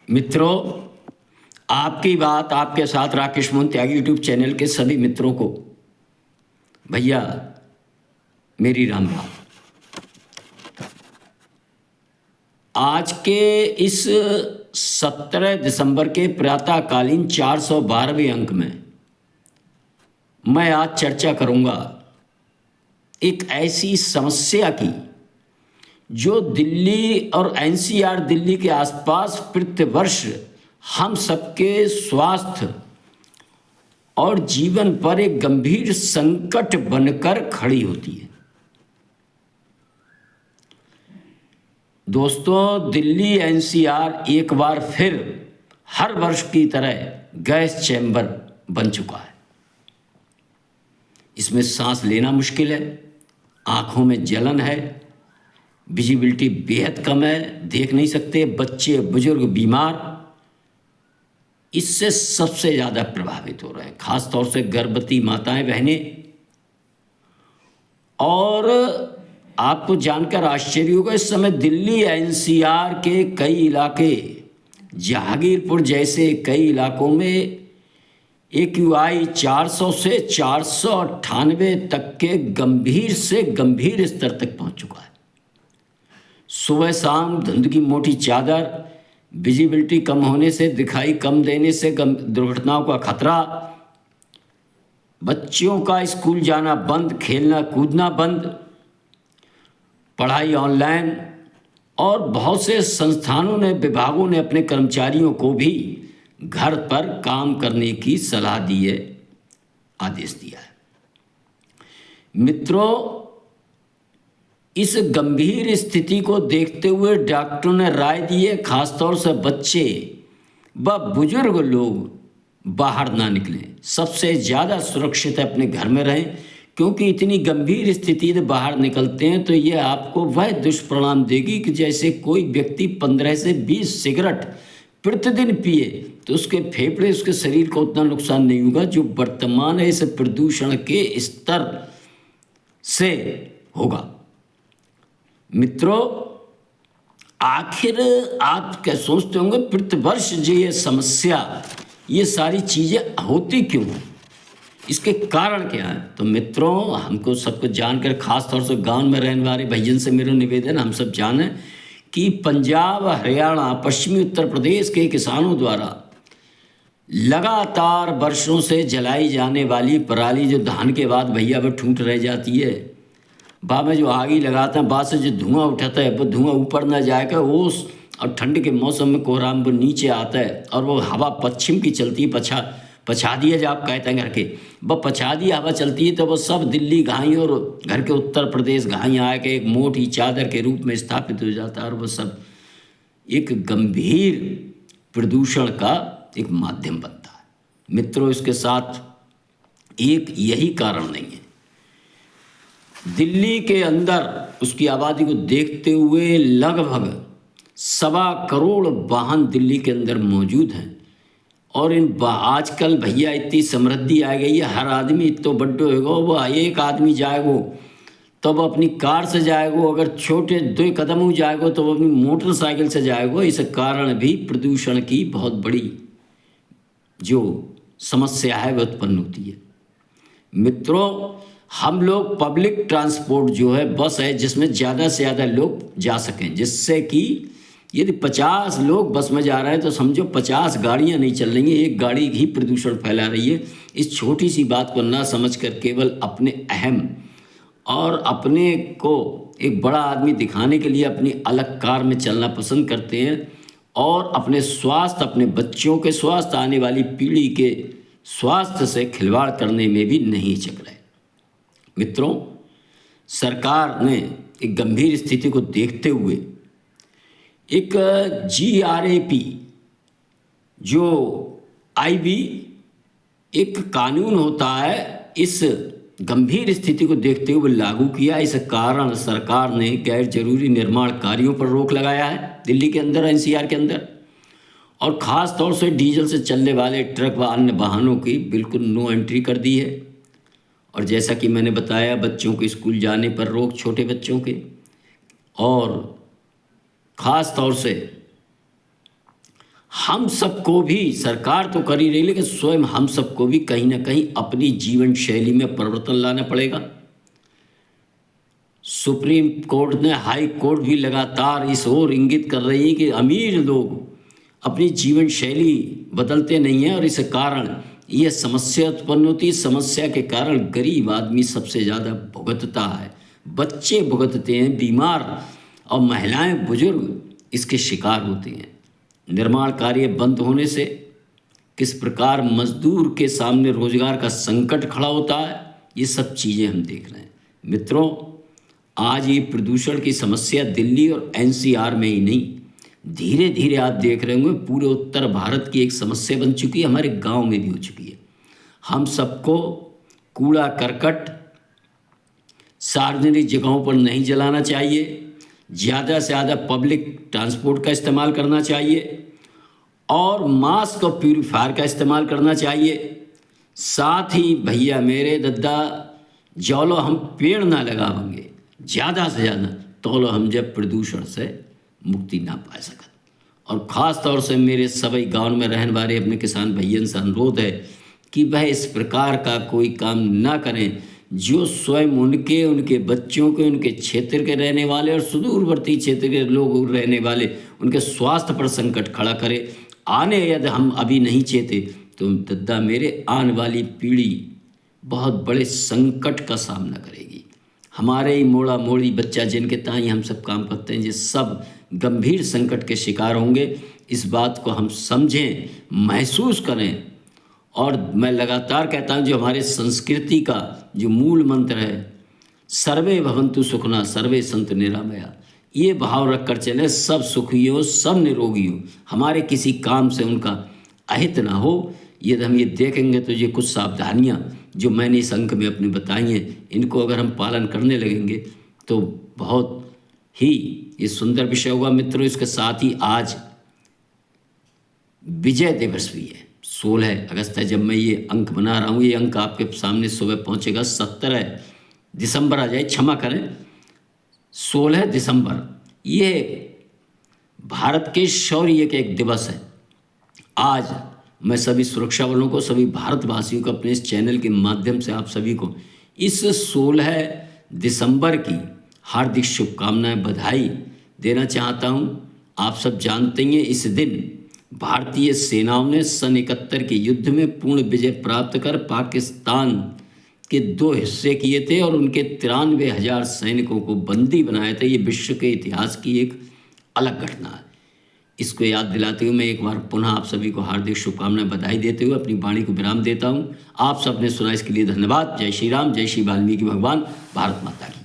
मित्रों, आपकी बात आपके साथ राकेश मोहन त्यागी यूट्यूब चैनल के सभी मित्रों को भैया मेरी राम राम। आज के इस 17 दिसंबर के प्रातःकालीन 412वें अंक में मैं आज चर्चा करूंगा एक ऐसी समस्या की जो दिल्ली और एनसीआर दिल्ली के आसपास प्रतिवर्ष हम सबके स्वास्थ्य और जीवन पर एक गंभीर संकट बनकर खड़ी होती है। दोस्तों, दिल्ली एनसीआर एक बार फिर हर वर्ष की तरह गैस चैम्बर बन चुका है। इसमें सांस लेना मुश्किल है, आंखों में जलन है, विजिबिलिटी बेहद कम है, देख नहीं सकते, बच्चे बुजुर्ग बीमार इससे सबसे ज़्यादा प्रभावित हो रहे हैं, खास तौर से गर्भवती माताएं बहनें। और आपको जानकर आश्चर्य होगा, इस समय दिल्ली एनसीआर के कई इलाके, जहांगीरपुर जैसे कई इलाकों में AQI 400 से 498 तक के गंभीर से गंभीर स्तर तक पहुंच चुका है। सुबह शाम धुंध की मोटी चादर, विजिबिलिटी कम होने से, दिखाई कम देने से दुर्घटनाओं का खतरा, बच्चियों का स्कूल जाना बंद, खेलना कूदना बंद, पढ़ाई ऑनलाइन, और बहुत से संस्थानों ने, विभागों ने अपने कर्मचारियों को भी घर पर काम करने की सलाह दी है, आदेश दिया है। मित्रों, इस गंभीर स्थिति को देखते हुए डॉक्टरों ने राय दी है खासतौर से बच्चे व बुजुर्ग लोग बाहर ना निकलें, सबसे ज़्यादा सुरक्षित अपने घर में रहें, क्योंकि इतनी गंभीर स्थिति से बाहर निकलते हैं तो ये आपको वह दुष्परिणाम देगी कि जैसे कोई व्यक्ति 15 से 20 सिगरेट प्रतिदिन पिए तो उसके फेफड़े, उसके शरीर को उतना नुकसान नहीं होगा जो वर्तमान है इस प्रदूषण के स्तर से होगा। मित्रों, आखिर आप क्या सोचते होंगे, प्रतिवर्ष जो ये समस्या, ये सारी चीज़ें होती क्यों हैं, इसके कारण क्या है? तो मित्रों, हमको सबको जानकर, खास तौर से गांव में रहने वाले भैयन से मेरा निवेदन, हम सब जानें कि पंजाब, हरियाणा, पश्चिमी उत्तर प्रदेश के किसानों द्वारा लगातार वर्षों से जलाई जाने वाली पराली, जो धान के बाद भैया वो ठूंठ रह जाती है, बाद में जो आग ही लगाते हैं, बाद से जो धुआं उठाता है वो धुआं ऊपर ना जाएगा, ओस और ठंड के मौसम में कोहराम वो नीचे आता है और वो हवा पश्चिम की चलती है, पछादी है जो आप कहते हैं घर के, वह पछादी हवा चलती है तो वो सब दिल्ली घाई और घर के उत्तर प्रदेश घाई आके एक मोटी चादर के रूप में स्थापित हो जाता है और वो सब एक गंभीर प्रदूषण का एक माध्यम बनता है। मित्रों, इसके साथ एक यही कारण नहीं है, दिल्ली के अंदर उसकी आबादी को देखते हुए लगभग 1.25 करोड़ वाहन दिल्ली के अंदर मौजूद हैं। और इन आजकल भैया इतनी समृद्धि आ गई है, हर आदमी इतना बड्डो होगा, वो एक आदमी जाएगो तो वो अपनी कार से जाएगो, अगर छोटे 2 कदम हो जाएगो तो वो अपनी मोटरसाइकिल से जाएगो। इस कारण भी प्रदूषण की बहुत बड़ी जो समस्या है वह उत्पन्न होती है। मित्रों, हम लोग पब्लिक ट्रांसपोर्ट जो है, बस है जिसमें ज़्यादा से ज़्यादा लोग जा सकें, जिससे कि यदि 50 लोग बस में जा रहे हैं तो समझो 50 गाड़ियां नहीं चल रही हैं, एक गाड़ी ही प्रदूषण फैला रही है। इस छोटी सी बात को ना समझकर केवल अपने अहम और अपने को एक बड़ा आदमी दिखाने के लिए अपनी अलग कार में चलना पसंद करते हैं और अपने स्वास्थ्य, अपने बच्चों के स्वास्थ्य, आने वाली पीढ़ी के स्वास्थ्य से खिलवाड़ करने में भी नहीं चक रहे। मित्रों, सरकार ने एक गंभीर स्थिति को देखते हुए एक GRAP जो IB एक कानून होता है, इस गंभीर स्थिति को देखते हुए लागू किया। इस कारण सरकार ने गैर जरूरी निर्माण कार्यों पर रोक लगाया है दिल्ली के अंदर, NCR के अंदर, और ख़ास तौर से डीजल से चलने वाले ट्रक व अन्य वाहनों की बिल्कुल नो एंट्री कर दी है। और जैसा कि मैंने बताया, बच्चों के स्कूल जाने पर रोक, छोटे बच्चों के, और ख़ास तौर से हम सबको भी, सरकार तो कर ही रही, लेकिन स्वयं हम सबको भी कहीं ना कहीं अपनी जीवन शैली में परिवर्तन लाना पड़ेगा। सुप्रीम कोर्ट ने, हाई कोर्ट भी लगातार इस ओर इंगित कर रही है कि अमीर लोग अपनी जीवन शैली बदलते नहीं हैं और इस कारण यह समस्या उत्पन्न होती है। समस्या के कारण गरीब आदमी सबसे ज़्यादा भुगतता है, बच्चे भुगतते हैं, बीमार और महिलाएं बुजुर्ग इसके शिकार होते हैं। निर्माण कार्य बंद होने से किस प्रकार मजदूर के सामने रोजगार का संकट खड़ा होता है, ये सब चीज़ें हम देख रहे हैं। मित्रों, आज ये प्रदूषण की समस्या दिल्ली और एनसीआर में ही नहीं, धीरे धीरे आप देख रहे होंगे पूरे उत्तर भारत की एक समस्या बन चुकी है, हमारे गांव में भी हो चुकी है। हम सबको कूड़ा करकट सार्वजनिक जगहों पर नहीं जलाना चाहिए, ज़्यादा से ज़्यादा पब्लिक ट्रांसपोर्ट का इस्तेमाल करना चाहिए और मास्क और प्यूरीफायर का इस्तेमाल करना चाहिए। साथ ही भैया मेरे दद्दा, जौलो हम पेड़ ना लगावेंगे ज़्यादा से ज़्यादा, तो हम जब प्रदूषण से मुक्ति ना पा सकत। और ख़ास तौर से मेरे सभी गांव में रहने वाले अपने किसान भैयन से अनुरोध है कि वह इस प्रकार का कोई काम ना करें जो स्वयं उनके बच्चों के, उनके क्षेत्र के रहने वाले और सुदूरवर्ती क्षेत्र के लोग रहने वाले, उनके स्वास्थ्य पर संकट खड़ा करे। आने यदि हम अभी नहीं चेते तो दद्दा मेरे आने वाली पीढ़ी बहुत बड़े संकट का सामना करेगी। हमारे ही मोड़ा मोड़ी बच्चा जिनके ताई हम सब काम करते हैं, ये सब गंभीर संकट के शिकार होंगे। इस बात को हम समझें, महसूस करें। और मैं लगातार कहता हूँ जो हमारे संस्कृति का जो मूल मंत्र है, सर्वे भवन्तु सुखिनः सर्वे सन्तु निरामया, ये भाव रख कर चले, सब सुखी हो, सब निरोगी हो, हमारे किसी काम से उनका अहित ना हो। यदि हम ये देखेंगे तो ये कुछ सावधानियाँ जो मैंने इस अंक में अपने बताई हैं, इनको अगर हम पालन करने लगेंगे तो बहुत ही ये सुंदर विषय होगा। मित्रों, इसके साथ ही आज विजय दिवस भी है, 16 अगस्त है। जब मैं ये अंक बना रहा हूँ, ये अंक आपके सामने सुबह पहुँचेगा, 17 दिसंबर आ जाए, क्षमा करें, 16 दिसंबर। ये भारत के शौर्य के एक दिवस है। आज मैं सभी सुरक्षा बलों को, सभी भारतवासियों को अपने इस चैनल के माध्यम से आप सभी को इस 16 दिसंबर की हार्दिक शुभकामनाएं, बधाई देना चाहता हूँ। आप सब जानते हैं इस दिन भारतीय सेनाओं ने सन 71 के युद्ध में पूर्ण विजय प्राप्त कर पाकिस्तान के 2 हिस्से किए थे और उनके 93,000 सैनिकों को बंदी बनाए थे। ये विश्व के इतिहास की एक अलग घटना है। इसको याद दिलाते हुए मैं एक बार पुनः आप सभी को हार्दिक शुभकामनाएं, बधाई देते हुए अपनी वाणी को विराम देता हूँ। आप सबने सुना, इसके लिए धन्यवाद। जय श्री राम, जय श्री वाल्मीकि भगवान, भारत माता की।